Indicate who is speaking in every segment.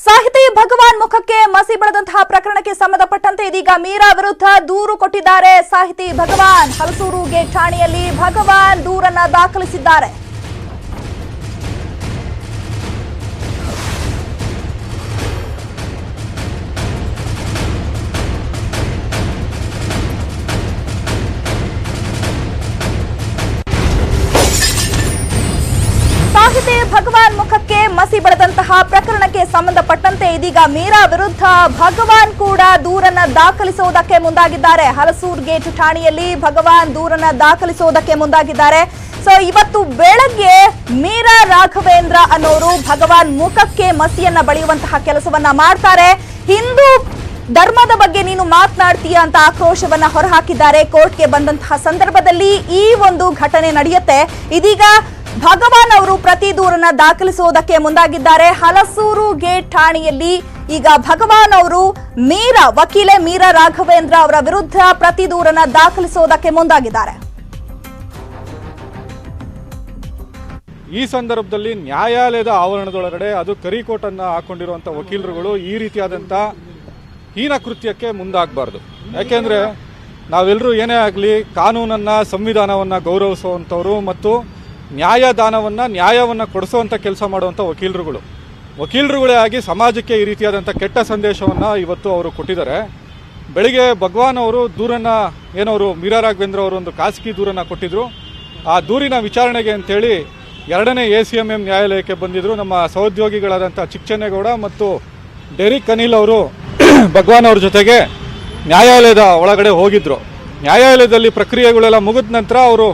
Speaker 1: ಸಾಹಿತಿ ಭಗವಾನ್ ಮುಖಕ್ಕೆ ಮಸಿ ಬಳಿದಂತಹ ಪ್ರಕರಣಕ್ಕೆ ಸಂಬಂಧಪಟ್ಟಂತೆ ಇದೀಗ ಮೀರಾ ವಿರುದ್ಧ ದೂರು ಕೊಟ್ಟಿದ್ದಾರೆ ಸಾಹಿತಿ ಭಗವಾನ್. ಹಲಸೂರು ಗೇಟ್ ಠಾಣೆಯಲ್ಲಿ ಭಗವಾನ್ ದೂರನ್ನ ದಾಖಲಿಸಿದ್ದಾರೆ. ಸಾಹಿತಿ ಭಗವಾನ್ ಮುಖಕ್ಕೆ ಮಸಿ ಬಳಿದಂತಹ ಪ್ರಕರಣಕ್ಕೆ ಸಂಬಂಧಪಟ್ಟಂತೆ ಇದೀಗ ಮೀರಾ ವಿರುದ್ಧ ಭಗವಾನ್ ಕೂಡ ದೂರನ್ನ ದಾಖಲಿಸುವುದಕ್ಕೆ ಮುಂದಾಗಿದ್ದಾರೆ. ಹಲಸೂರು ಗೇಟ್ ಠಾಣೆಯಲ್ಲಿ ಭಗವಾನ್ ದೂರನ್ನ ದಾಖಲಿಸುವುದಕ್ಕೆ ಮುಂದಾಗಿದ್ದಾರೆ. ಸೊ ಇವತ್ತು ಬೆಳಗ್ಗೆ ಮೀರಾ ರಾಘವೇಂದ್ರ ಅನ್ನೋರು ಭಗವಾನ್ ಮುಖಕ್ಕೆ ಮಸಿಯನ್ನ ಬಳಿಯುವಂತಹ ಕೆಲಸವನ್ನ ಮಾಡ್ತಾರೆ. ಹಿಂದೂ ಧರ್ಮದ ಬಗ್ಗೆ ನೀನು ಮಾತನಾಡ್ತೀಯ ಅಂತ ಆಕ್ರೋಶವನ್ನ ಹೊರಹಾಕಿದ್ದಾರೆ. ಕೋರ್ಟ್ಗೆ ಬಂದಂತಹ ಸಂದರ್ಭದಲ್ಲಿ ಈ ಒಂದು ಘಟನೆ ನಡೆಯುತ್ತೆ. ಇದೀಗ ಭಗವಾನ್ ಅವರು ಪ್ರತಿ ದೂರನ್ನ ದಾಖಲಿಸುವುದಕ್ಕೆ ಮುಂದಾಗಿದ್ದಾರೆ. ಹಲಸೂರು ಗೇಟ್ ಠಾಣೆಯಲ್ಲಿ ಈಗ ಭಗವಾನ್ ಅವರು ವಕೀಲೆ ಮೀರಾ ರಾಘವೇಂದ್ರ ಅವರ ವಿರುದ್ಧ ಪ್ರತಿ ದೂರನ್ನ ದಾಖಲಿಸುವುದಕ್ಕೆ ಮುಂದಾಗಿದ್ದಾರೆ.
Speaker 2: ಈ ಸಂದರ್ಭದಲ್ಲಿ ನ್ಯಾಯಾಲಯದ ಆವರಣದೊಳಗಡೆ ಅದು ಕರಿಕೋಟ್ ಅನ್ನ ಹಾಕೊಂಡಿರುವಂತಹ ವಕೀಲರುಗಳು ಈ ರೀತಿಯಾದಂಥ ಹೀನ ಕೃತ್ಯಕ್ಕೆ ಮುಂದಾಗಬಾರ್ದು. ಯಾಕೆಂದ್ರೆ ನಾವೆಲ್ಲರೂ ಏನೇ ಆಗಲಿ ಕಾನೂನನ್ನ ಸಂವಿಧಾನವನ್ನ ಗೌರವಿಸುವಂಥವ್ರು ಮತ್ತು ನ್ಯಾಯವನ್ನು ಕೊಡಿಸುವಂಥ ಕೆಲಸ ಮಾಡುವಂಥ ವಕೀಲರುಗಳೇ ಆಗಿ ಸಮಾಜಕ್ಕೆ ಈ ರೀತಿಯಾದಂಥ ಕೆಟ್ಟ ಸಂದೇಶವನ್ನು ಇವತ್ತು ಅವರು ಕೊಟ್ಟಿದ್ದಾರೆ. ಬೆಳಿಗ್ಗೆ ಭಗವಾನ್ ಅವರು ದೂರನ್ನು ಏನವರು ಮೀರಾ ರಾಘವೇಂದ್ರ ಅವರು ಒಂದು ಖಾಸಗಿ ದೂರನ್ನು ಕೊಟ್ಟಿದ್ರು. ಆ ದೂರಿನ ವಿಚಾರಣೆಗೆ ಅಂತೇಳಿ 2ನೇ ACMM ನ್ಯಾಯಾಲಯಕ್ಕೆ ಬಂದಿದ್ದರು. ನಮ್ಮ ಸಹೋದ್ಯೋಗಿಗಳಾದಂಥ ಚಿಕ್ಕಚನ್ನೇಗೌಡ ಮತ್ತು ಡೆರಿಕ್ ಅನಿಲ್ ಅವರು ಭಗವಾನ್ ಅವ್ರ ಜೊತೆಗೆ ನ್ಯಾಯಾಲಯದ ಒಳಗಡೆ ಹೋಗಿದ್ರು. ನ್ಯಾಯಾಲಯದಲ್ಲಿ ಪ್ರಕ್ರಿಯೆಗಳೆಲ್ಲ ಮುಗಿದ ನಂತರ ಅವರು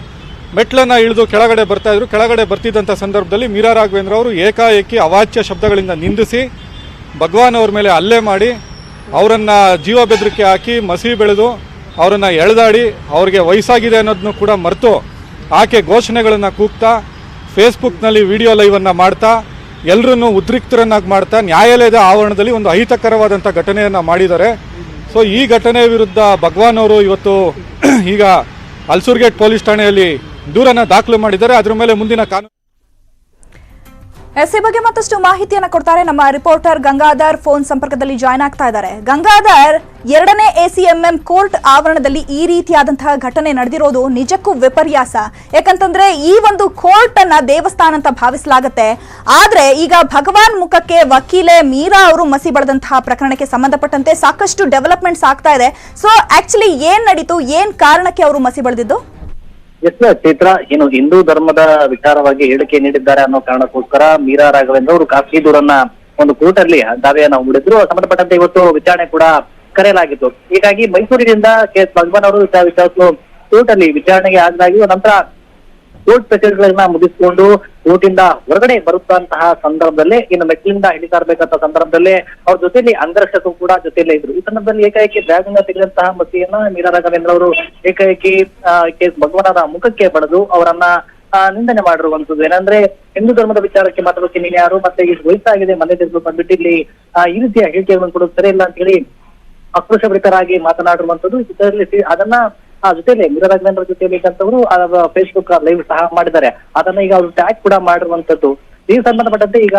Speaker 2: ಮೆಟ್ಲನ್ನು ಇಳಿದು ಕೆಳಗಡೆ ಬರ್ತಾಯಿದ್ರು. ಕೆಳಗಡೆ ಬರ್ತಿದ್ದಂಥ ಸಂದರ್ಭದಲ್ಲಿ ಮೀರಾ ರಾಘವೇಂದ್ರ ಅವರು ಏಕಾಏಕಿ ಅವಾಚ್ಯ ಶಬ್ದಗಳಿಂದ ನಿಂದಿಸಿ ಭಗವಾನ್ ಅವ್ರ ಮೇಲೆ ಹಲ್ಲೆ ಮಾಡಿ ಅವರನ್ನು ಜೀವ ಬೆದರಿಕೆ ಹಾಕಿ ಮಸಿ ಬೆಳೆದು ಅವರನ್ನು ಎಳೆದಾಡಿ ಅವ್ರಿಗೆ ವಯಸ್ಸಾಗಿದೆ ಅನ್ನೋದನ್ನು ಕೂಡ ಮರೆತು ಆಕೆ ಘೋಷಣೆಗಳನ್ನು ಕೂಗ್ತಾ ಫೇಸ್ಬುಕ್ನಲ್ಲಿ ವಿಡಿಯೋ ಲೈವನ್ನು ಮಾಡ್ತಾ ಎಲ್ಲರನ್ನೂ ಉದ್ರಿಕ್ತರನ್ನಾಗಿ ಮಾಡ್ತಾ ನ್ಯಾಯಾಲಯದ ಆವರಣದಲ್ಲಿ ಒಂದು ಅಹಿತಕರವಾದಂಥ ಘಟನೆಯನ್ನು ಮಾಡಿದ್ದಾರೆ. ಸೊ ಈ ಘಟನೆ ವಿರುದ್ಧ ಭಗವಾನ್ ಅವರು ಇವತ್ತು ಈಗ ಹಲಸೂರು ಗೇಟ್ ಪೊಲೀಸ್ ಠಾಣೆಯಲ್ಲಿ ದೂರನ್ನ ದಾಖಲು ಮಾಡಿದ್ದಾರೆ. ಅದರ ಮೇಲೆ ಮುಂದಿನ ಕಾನೂನು
Speaker 1: ಈ ಬಗ್ಗೆ ಮತ್ತಷ್ಟು ಮಾಹಿತಿಯನ್ನು ಕೊಡ್ತಾರೆ ನಮ್ಮ ರಿಪೋರ್ಟರ್ ಗಂಗಾಧರ್. ಫೋನ್ ಸಂಪರ್ಕದಲ್ಲಿ ಜಾಯ್ನ್ ಆಗ್ತಾ ಇದ್ದಾರೆ. ಗಂಗಾಧರ್, 2ನೇ ACMM ಕೋರ್ಟ್ ಆವರಣದಲ್ಲಿ ಈ ರೀತಿಯಾದಂತಹ ಘಟನೆ ನಡೆದಿರೋದು ನಿಜಕ್ಕೂ ವಿಪರ್ಯಾಸ. ಯಾಕಂತಂದ್ರೆ ಈ ಒಂದು ಕೋರ್ಟ್ ಅನ್ನ ದೇವಸ್ಥಾನ ಅಂತ ಭಾವಿಸಲಾಗುತ್ತೆ. ಆದ್ರೆ ಈಗ ಭಗವಾನ್ ಮುಖಕ್ಕೆ ವಕೀಲೆ ಮೀರಾ ಅವರು ಮಸಿ ಬಳಿದಂತಹ ಪ್ರಕರಣಕ್ಕೆ ಸಂಬಂಧಪಟ್ಟಂತೆ ಸಾಕಷ್ಟು ಡೆವಲಪ್ಮೆಂಟ್ಸ್ ಆಗ್ತಾ ಇದೆ. ಸೊ ಆಕ್ಚುಲಿ ಏನ್ ನಡೀತು, ಏನ್ ಕಾರಣಕ್ಕೆ ಅವರು ಮಸಿ ಬಳಿದಿದ್ದು?
Speaker 3: ಚೈತ್ರ, ಏನು ಹಿಂದೂ ಧರ್ಮದ ವಿಚಾರವಾಗಿ ಹೇಳಿಕೆ ನೀಡಿದ್ದಾರೆ ಅನ್ನೋ ಕಾರಣಕ್ಕೋಸ್ಕರ ಮೀರಾ ರಾಘವೇಂದ್ರ ಅವರು ಖಾಸಗಿ ದೂರನ್ನ ಒಂದು ಕೋರ್ಟ್ ಅಲ್ಲಿ ದಾವೆಯನ್ನ ಹೂಡಿದ್ರು. ಸಂಬಂಧಪಟ್ಟಂತೆ ಇವತ್ತು ವಿಚಾರಣೆ ಕೂಡ ಕರೆಯಲಾಗಿತ್ತು. ಹೀಗಾಗಿ ಮೈಸೂರಿನಿಂದ ಭಗವಾನ್ ಅವರು ಕೋರ್ಟ್ ಅಲ್ಲಿ ವಿಚಾರಣೆಗೆ ಹಾಜರಾಗಿ ನಂತರ ಕೋರ್ಟ್ ಪ್ರಕ್ರಿಯೆಗಳನ್ನ ಮುಗಿಸಿಕೊಂಡು ಕೋರ್ಟಿಂದ ಹೊರಗಡೆ ಬರುತ್ತಂತಹ ಸಂದರ್ಭದಲ್ಲೇ ಇನ್ನು ಮೆಟ್ಲಿಂದ ಇಳಿತಾ ಇರಬೇಕಂತ ಸಂದರ್ಭದಲ್ಲೇ ಅವ್ರ ಜೊತೆಯಲ್ಲಿ ಅಂಗರಕ್ಷಕರು ಕೂಡ ಜೊತೆಯಲ್ಲೇ ಇದ್ರು. ಈ ಸಂದರ್ಭದಲ್ಲಿ ಏಕಾಏಕಿ ಬ್ಯಾಗ್ನಿಂದ ತೆಗೆದಂತಹ ಮಸಿಯನ್ನ ಮೀರಾ ರಾಘವೇಂದ್ರ ಅವರು ಏಕಾಏಕಿ ಭಗವಾನರ ಮುಖಕ್ಕೆ ಬಡಿದು ಅವರನ್ನ ನಿಂದನೆ ಮಾಡಿರುವಂತದ್ದು. ಏನಂದ್ರೆ ಹಿಂದೂ ಧರ್ಮದ ವಿಚಾರಕ್ಕೆ ಮಾತಾಡೋಕೆ ನೀನು ಯಾರು, ಮತ್ತೆ ಈಗ ವಯಸ್ಸಾಗಿದೆ ಮನೆ ತೆಗೆದು ಬಂದ್ಬಿಟ್ಟು ಇಲ್ಲಿ ಈ ರೀತಿಯ ಹೇಳಿಕೆಗಳನ್ನು ಕೊಡೋದು ಸರಿ ಇಲ್ಲ ಅಂತ ಹೇಳಿ ಆಕ್ರೋಶಭರಿತರಾಗಿ ಮಾತನಾಡಿರುವಂತದ್ದು. ಇದರಲ್ಲಿ ಅದನ್ನ ಜೊತೆಲಿ ಮೀರಾ ರಾಘವೇಂದ್ರ ಜೊತೆಲಿ ಇದ್ದಂತವರು ಫೇಸ್ಬುಕ್ ಲೈವ್ ಸಹ ಮಾಡಿದ್ದಾರೆ. ಅದನ್ನ ಈಗ ಅವರು ಟ್ಯಾಗ್ ಕೂಡ ಮಾಡಿರುವಂತದ್ದು. ಈ ಸಂಬಂಧಪಟ್ಟಂತೆ ಈಗ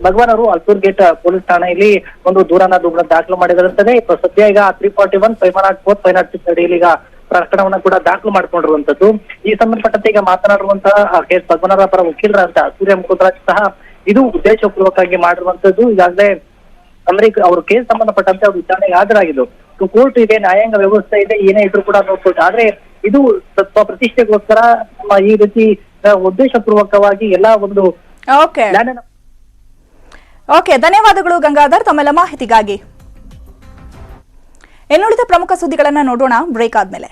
Speaker 3: ಭಗವಾನ್ ಅವರು ಹಲಸೂರು ಗೇಟ್ ಪೊಲೀಸ್ ಠಾಣೆಯಲ್ಲಿ ಒಂದು ದೂರನ್ನ ದಾಖಲು ಮಾಡಿದಾರಂತಾನೆ. ಸದ್ಯ ಈಗ 341, 504, 506 ಅಡಿಯಲ್ಲಿ ಈಗ ಪ್ರಕರಣವನ್ನ ಕೂಡ ದಾಖಲು ಮಾಡ್ಕೊಂಡಿರುವಂತದ್ದು. ಈ ಸಂಬಂಧಪಟ್ಟಂತೆ ಈಗ ಮಾತನಾಡಿರುವಂತಹ ಭಗವಾನರ ಪರ ವಕೀಲರಂತ ಸೂರ್ಯ ಮುಕುಂದರಾಜ್ ಸಹ ಇದು ಉದ್ದೇಶಪೂರ್ವಕವಾಗಿ ಮಾಡಿರುವಂತದ್ದು. ಈಗಾಗಲೇ ಅಂದ್ರೆ ಅವರು ಕೇಸ್ ಸಂಬಂಧಪಟ್ಟಂತೆ ಅವರು ವಿಚಾರಣೆಗೆ ಹಾಜರಾಗಿದ್ದು. ಕೋರ್ಟ್ ಇದೆ, ನ್ಯಾಯಾಂಗ ವ್ಯವಸ್ಥೆ ಇದೆ, ಏನೇ ಇದ್ರು ಕೂಡ ನೋಡ್ಬೋದು. ಆದ್ರೆ ಇದು ಪ್ರತಿಷ್ಠೆಗೋಸ್ಕರ ಈ ರೀತಿ ಉದ್ದೇಶಪೂರ್ವಕವಾಗಿ ಎಲ್ಲಾ ಒಂದು
Speaker 1: ಓಕೆ, ಧನ್ಯವಾದಗಳು ಗಂಗಾಧರ್ ತಮ್ಮೆಲ್ಲ ಮಾಹಿತಿಗಾಗಿ. ಇನ್ನುಳಿದ ಪ್ರಮುಖ ಸುದ್ದಿಗಳನ್ನ ನೋಡೋಣ ಬ್ರೇಕ್ ಆದ್ಮೇಲೆ.